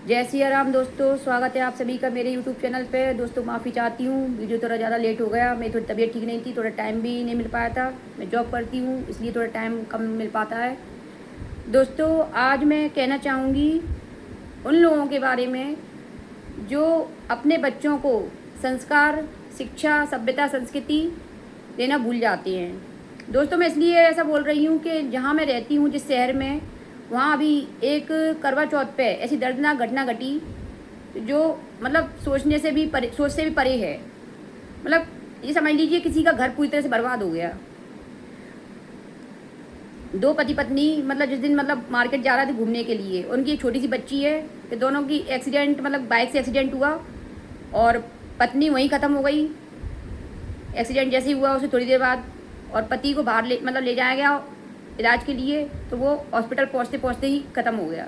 जय सिया राम दोस्तों, स्वागत है आप सभी का मेरे यूट्यूब चैनल पे। दोस्तों माफ़ी चाहती हूँ, वीडियो थोड़ा ज़्यादा लेट हो गया। मेरी थोड़ी तबीयत ठीक नहीं थी, थोड़ा टाइम भी नहीं मिल पाया था। मैं जॉब करती हूँ इसलिए थोड़ा टाइम कम मिल पाता है। दोस्तों आज मैं कहना चाहूँगी उन लोगों के बारे में जो अपने बच्चों को संस्कार, शिक्षा, सभ्यता, संस्कृति देना भूल जाते हैं। दोस्तों मैं इसलिए ऐसा बोल रही हूँ कि जहाँ मैं रहती हूँ, जिस शहर में, वहाँ अभी एक करवा चौथ पे ऐसी दर्दनाक घटना घटी जो मतलब सोच से भी परे है। मतलब ये समझ लीजिए किसी का घर पूरी तरह से बर्बाद हो गया। दो पति पत्नी मतलब जिस दिन मतलब मार्केट जा रहे थे घूमने के लिए, उनकी एक छोटी सी बच्ची है कि दोनों की एक्सीडेंट मतलब बाइक से एक्सीडेंट हुआ और पत्नी वहीं ख़त्म हो गई। एक्सीडेंट जैसे ही हुआ उससे थोड़ी देर बाद, और पति को बाहर ले जाया गया इलाज के लिए, तो वो हॉस्पिटल पहुंचते पहुंचते ही ख़त्म हो गया।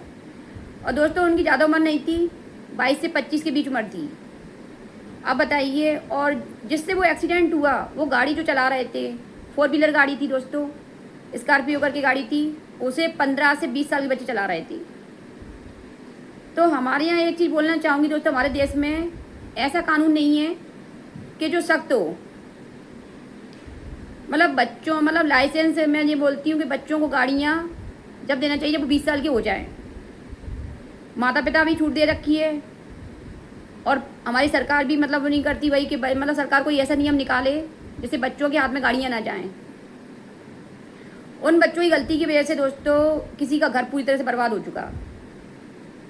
और दोस्तों उनकी ज़्यादा उम्र नहीं थी, 22 से 25 के बीच उम्र थी। अब बताइए, और जिससे वो एक्सीडेंट हुआ वो गाड़ी जो चला रहे थे, 4 व्हीलर गाड़ी थी दोस्तों, स्कॉर्पियो करके गाड़ी थी, उसे 15 से 20 साल के बच्चे चला रहे थे। तो हमारे यहाँ एक चीज़ बोलना चाहूँगी दोस्तों, हमारे देश में ऐसा कानून नहीं है कि जो सख्त हो। मतलब बच्चों मतलब लाइसेंस, मैं ये बोलती हूँ कि बच्चों को गाड़ियाँ जब देना चाहिए जब वो 20 साल के हो जाए। माता पिता भी छूट दे रखी है और हमारी सरकार भी मतलब वो नहीं करती वही कि मतलब सरकार कोई ऐसा नियम निकाले जिससे बच्चों के हाथ में गाड़ियाँ ना जाएं। उन बच्चों की गलती की वजह से दोस्तों किसी का घर पूरी तरह से बर्बाद हो चुका।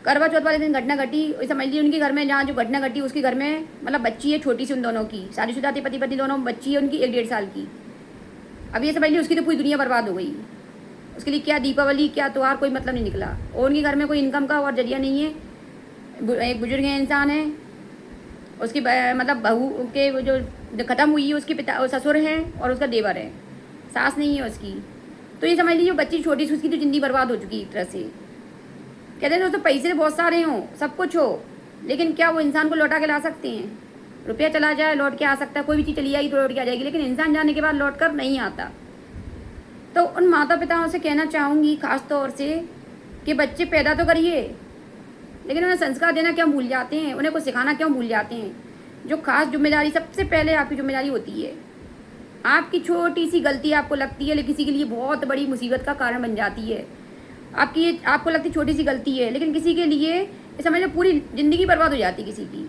करवा चौथ वाले दिन घटना घटी, समझ लीजिए उनके घर में, जहाँ जो घटना घटी उसके घर में मतलब बच्ची है छोटी सी, उन दोनों की शादीशुदा थी, पति पत्नी दोनों, बच्ची है उनकी 1-1.5 साल की। अब ये समझ लीजिए उसकी तो पूरी दुनिया बर्बाद हो गई। उसके लिए क्या दीपावली, क्या त्यौहार, कोई मतलब नहीं निकला। और उनके घर में कोई इनकम का और जरिया नहीं है। एक बुजुर्ग इंसान है, उसकी मतलब बहू के वो जो ख़त्म हुई है उसके पिता ससुर हैं और उसका देवर है, सास नहीं है उसकी। तो ये समझ लीजिए बच्ची छोटी सी, उसकी तो ज़िंदगी बर्बाद हो चुकी एक तरह से। कहते हैं दोस्तों पैसे बहुत सारे हों, सब कुछ हो, लेकिन क्या वो इंसान को लौटा के ला सकते हैं? रुपया चला जाए लौट के आ सकता है, कोई भी चीज़ चली जाएगी तो लौट के आ जाएगी, लेकिन इंसान जाने के बाद लौट कर नहीं आता। तो उन माता पिताओं से कहना चाहूँगी ख़ास तौर से कि बच्चे पैदा तो करिए, लेकिन उन्हें संस्कार देना क्यों भूल जाते हैं, उन्हें कुछ सिखाना क्यों भूल जाते हैं? जो खास जिम्मेदारी सबसे पहले आपकी जिम्मेदारी होती है। आपकी छोटी सी गलती आपको लगती है लेकिन किसी के लिए बहुत बड़ी मुसीबत का कारण बन जाती है। आपको लगती छोटी सी गलती है लेकिन किसी के लिए समझ लो पूरी ज़िंदगी बर्बाद हो जाती किसी की।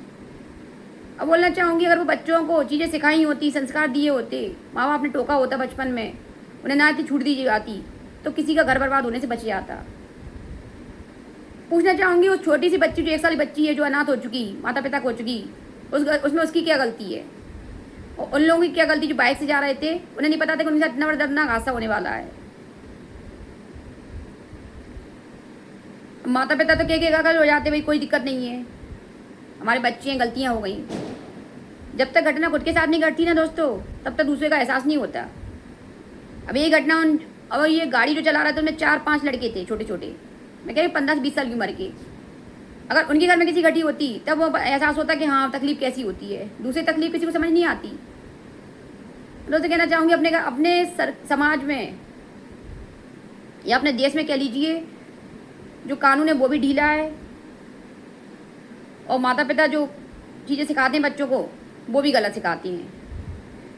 अब बोलना चाहूँगी अगर वो बच्चों को चीज़ें सिखाई होती, संस्कार दिए होते, माँ बाप ने टोका होता बचपन में, उन्हें ना इतनी छूट दी जाती, तो किसी का घर बर्बाद होने से बच जाता। पूछना चाहूँगी उस छोटी सी बच्ची, जो 1 साल की बच्ची है, जो अनाथ हो चुकी, माता पिता खो चुकी, उसमें उसकी क्या गलती है? और उन लोगों की क्या गलती जो बाइक से जा रहे थे, उन्हें नहीं पता था कि उनके साथ इतना बड़ा दर्दनाक हादसा होने वाला है। माता पिता तो कह हो जाते भाई कोई दिक्कत नहीं है, हमारे बच्चे हैं, गलतियाँ हो गई। जब तक घटना खुद के साथ नहीं घटती ना दोस्तों, तब तक दूसरे का एहसास नहीं होता। अब ये घटना अब ये गाड़ी जो चला रहा था उनमें 4-5 लड़के थे छोटे छोटे, मैं कह रही 15 से 20 साल की उम्र के। अगर उनके घर में किसी घटी होती तब वो एहसास होता कि हाँ तकलीफ कैसी होती है। दूसरी तकलीफ किसी को समझ नहीं आती। दोस्तों कहना चाहूँगी अपने समाज में या अपने देश में कह लीजिए, जो कानून है वो भी ढीला है, और माता पिता जो चीज़ें सिखाते हैं बच्चों को वो भी गलत सिखाती हैं।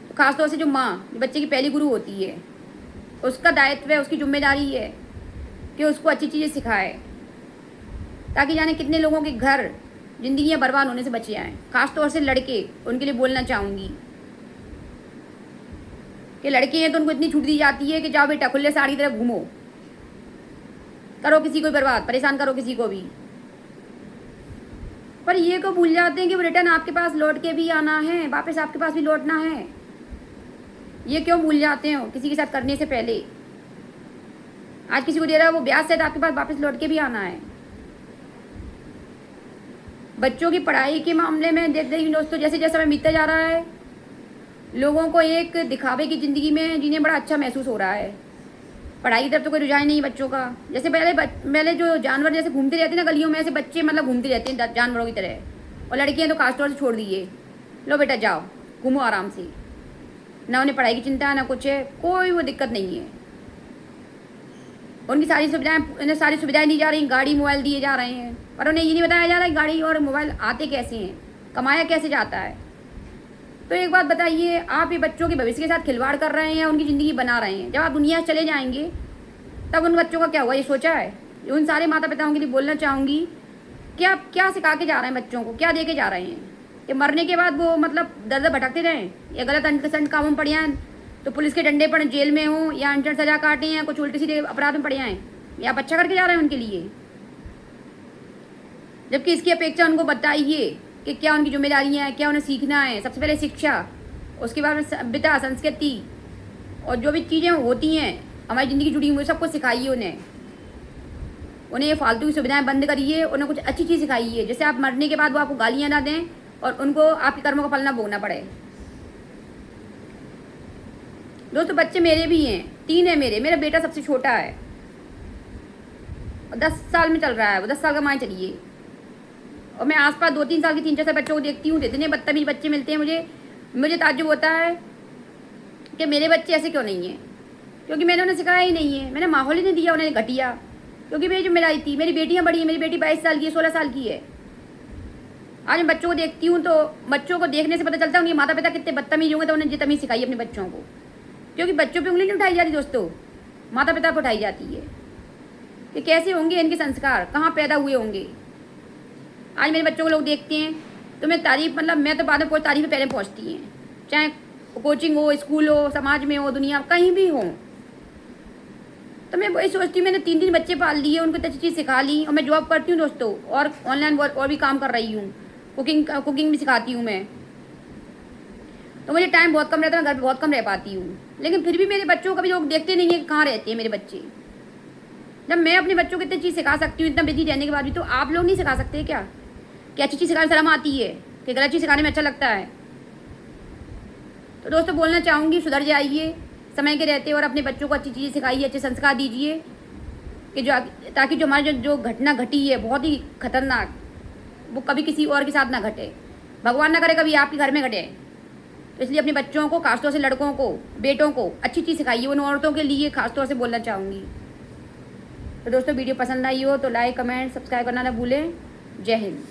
तो ख़ासतौर से जो माँ, जो बच्चे की पहली गुरु होती है, उसका दायित्व है, उसकी जिम्मेदारी है कि उसको अच्छी चीज़ें सिखाए, ताकि जाने कितने लोगों के घर, ज़िंदगियाँ बर्बाद होने से बच जाएँ। ख़ास तौर से लड़के, उनके लिए बोलना चाहूँगी कि लड़के हैं तो उनको इतनी छूट दी जाती है कि जाओ बेटा खुले साड़ी तरफ घूमो, करो किसी को बर्बाद, परेशान करो किसी को भी। पर ये को भूल जाते हैं कि वो रिटर्न आपके पास लौट के भी आना है, वापस आपके पास भी लौटना है। ये क्यों भूल जाते हो किसी के साथ करने से पहले? आज किसी को दे रहा है वो ब्याज से आपके पास वापस लौट के भी आना है। बच्चों की पढ़ाई के मामले में देख रही दोस्तों, जैसे जैसे समय बीतता जा रहा है, लोगों को एक दिखावे की ज़िंदगी में जीने बड़ा अच्छा महसूस हो रहा है। पढ़ाई की तरफ तो कोई रुझान नहीं बच्चों का। जैसे पहले जो जानवर जैसे घूमते रहते हैं ना गलियों में, ऐसे बच्चे मतलब घूमते रहते हैं जानवरों की तरह, और लड़कियाँ तो खासतौर से छोड़ दिए, लो बेटा जाओ घूमो आराम से, ना उन्हें पढ़ाई की चिंता ना कुछ है, कोई वो दिक्कत नहीं है। उनकी उन्हें सारी सुविधाएं दी जा रही हैं, गाड़ी मोबाइल दिए जा रहे हैं, पर उन्हें ये नहीं बताया जा रहा है गाड़ी और मोबाइल आते कैसे हैं, कमाया कैसे जाता है। तो एक बात बताइए, आप ये बच्चों के भविष्य के साथ खिलवाड़ कर रहे हैं, उनकी ज़िंदगी बना रहे हैं। जब आप दुनिया से चले जाएंगे तब उन बच्चों का क्या हुआ, ये सोचा है? उन सारे माता पिताओं के लिए बोलना चाहूँगी कि आप क्या सिखा के जा रहे हैं बच्चों को, क्या दे के जा रहे हैं कि मरने के बाद वो मतलब दर दर भटकते रहें, या गलत अंटसंट कामों में पड़ जाएं तो पुलिस के डंडे पर जेल में हों, या अंटर सजा काटें, या कुछ उल्टे सीधे अपराध में पड़ जाएं। या आप अच्छा करके जा रहे हैं उनके लिए, जबकि इसकी अपेक्षा उनको बताइए कि क्या उनकी जिम्मेदारियाँ हैं, क्या उन्हें सीखना है। सबसे पहले शिक्षा, उसके बाद में सभ्यता, संस्कृति और जो भी चीज़ें होती हैं हमारी ज़िंदगी जुड़ी हुई, सब कुछ सिखाइए उन्हें ये फालतू की सुविधाएं बंद करिए, उन्हें कुछ अच्छी चीज़ सिखाइए, जैसे आप मरने के बाद वो आपको गालियाँ ना दें और उनको आपके कर्मों का फल ना भोगना पड़े। दोस्तों बच्चे मेरे भी हैं, 3 है मेरा बेटा सबसे छोटा है और 10 साल में चल रहा है, वो 10 साल का मान चलिए। और मैं आसपास 2-3 साल के 3-4 साल बच्चों को देखती हूँ, इतने बदतमीज बच्चे मिलते हैं मुझे ताज्जुब होता है कि मेरे बच्चे ऐसे क्यों नहीं हैं, क्योंकि मैंने उन्हें सिखाया ही नहीं है, मैंने माहौल ही नहीं दिया उन्हें घटिया, क्योंकि मेरी जिम्मेदारी थी। मेरी बेटियाँ बड़ी हैं, मेरी बेटी 22 साल की है, 16 साल की है। आज मैं बच्चों को देखती हूँ तो बच्चों को देखने से पता चलता है उनके माता पिता कितने बदतमीज होंगे, तो उन्हें ये तमीज़ सिखाई अपने बच्चों को, क्योंकि बच्चों पे उंगली नहीं उठाई जाती दोस्तों, माता पिता पर उठाई जाती है कि कैसे होंगे इनके संस्कार, कहाँ पैदा हुए होंगे। आज मेरे बच्चों को लोग देखते हैं तो मैं तारीफ, मतलब मैं तो बाद में कोई तारीफ पहले पहुँचती हैं, चाहे कोचिंग हो, स्कूल हो, समाज में हो, दुनिया कहीं भी हो। तो मैं वही सोचती हूँ, मैंने 3 बच्चे पाल लिए, उनको अच्छी चीज़ सिखा ली, और मैं जॉब करती हूँ दोस्तों, और ऑनलाइन और भी काम कर रही हूँ, कुकिंग भी सिखाती हूँ मैं। तो मुझे टाइम बहुत कम रहता है, घर पर बहुत कम रह पाती हूँ, लेकिन फिर भी मेरे बच्चों को भी लोग देखते नहीं है कि कहाँ रहते हैं मेरे बच्चे। जब मैं अपने बच्चों को इतनी चीज़ सिखा सकती हूँ, इतना बिजी रहने के बाद भी, तो आप लोग नहीं सिखा सकते क्या? कि अच्छी चीज़ सिखाने शर्म आती है, कि गलत चीज़ सिखाने में अच्छा लगता है? तो दोस्तों बोलना चाहूँगी, सुधर जाइए समय के रहते, और अपने बच्चों को अच्छी चीज़ें सिखाइए, अच्छे संस्कार दीजिए, कि ताकि जो हमारी जो घटना घटी है बहुत ही खतरनाक, वो कभी किसी और के साथ ना घटे, भगवान ना करे कभी आपके घर में घटे। तो इसलिए अपने बच्चों को, खासतौर से लड़कों को, बेटों को अच्छी चीज़ सिखाइए, उन औरतों के लिए खासतौर से बोलना चाहूँगी। तो दोस्तों वीडियो पसंद आई हो तो लाइक, कमेंट, सब्सक्राइब करना ना भूलें। जय हिंद।